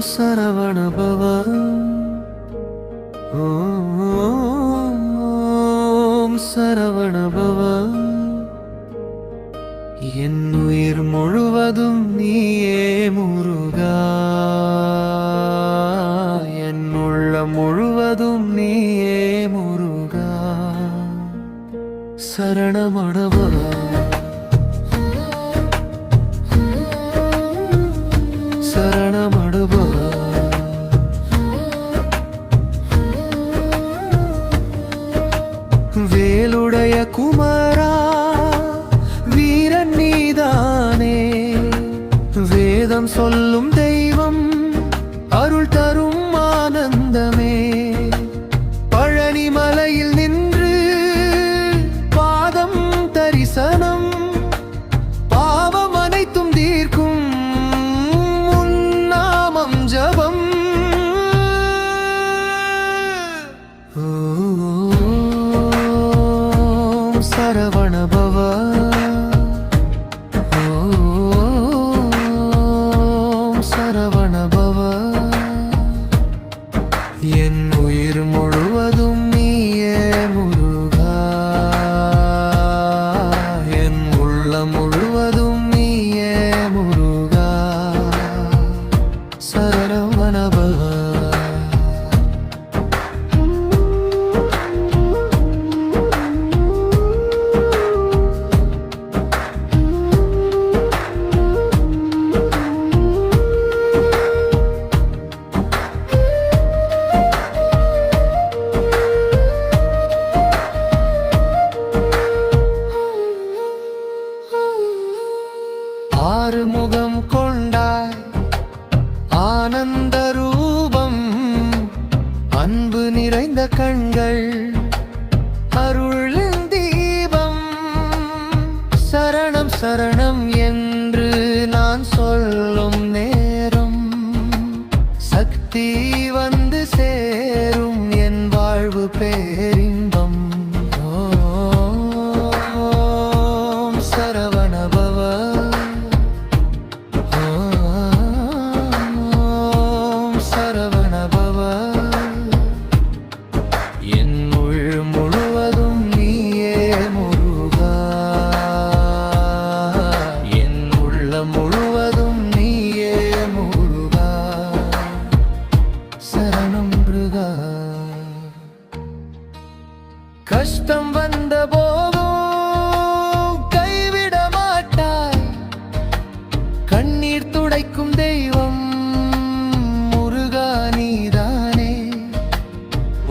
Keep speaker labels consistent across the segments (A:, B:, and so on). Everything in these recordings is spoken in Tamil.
A: சரவண பவ. ஓம் சரவண பவ. என் உயிர் முழுவதும் நீயே முருகா, என் உள்ளம் முழுவதும் நீயே முருகா. சரணமடவா சரணமடவா. வேலுடைய குமரா வீரன் நீதானே, வேதம் சொல்லும் தெய்வம் அருள் தரும் ஆனந்தமே. பழனி மலையில் நின்று பாதம் தரிசனம், பாவம் அனைத்தும் தீர்க்கும் உன் நாமம் ஜபம். ஓம் சரவண பவ. ஓம் சரவண பவ. என் உயிர் முழுவதும் நீயே முருகா, என் உள்ளம் முழுவதும் நீயே முருகா. சரவண பவ. ஆறுமுகம் கொண்டாய் ஆனந்த ரூபம், அன்பு நிறைந்த கண்கள் அருளின் தீபம். சரணம் சரணம் என்று நான் சொல்லும் நேரம், சக்தி வந்து சேரும் என் வாழ்வு பேரின்பம். ஓம் சரவண பவ. சரவண பவ. என் உள் முழுவதும் நீயே முருகா, என் உள்ள முழுவதும் நீயே முருகா. சரணம் முருகா. கஷ்டம் வந்த போதும் கைவிட மாட்டாய், கண்ணீர் துடைக்கும் தெய்வம் நீதானே.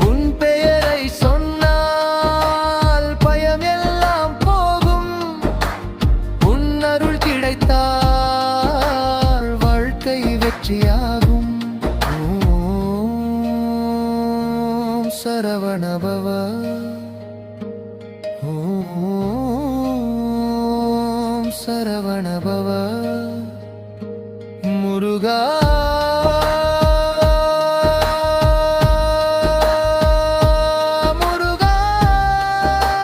A: உன் பெயரை சொன்னால் பயம் எல்லாம் போகும், உன் அருள் கிடைத்தால் வாழ்க்கை வெற்றியாகும். ஓம் சரவண பவ. ஓம் சரவண பவ. முருகா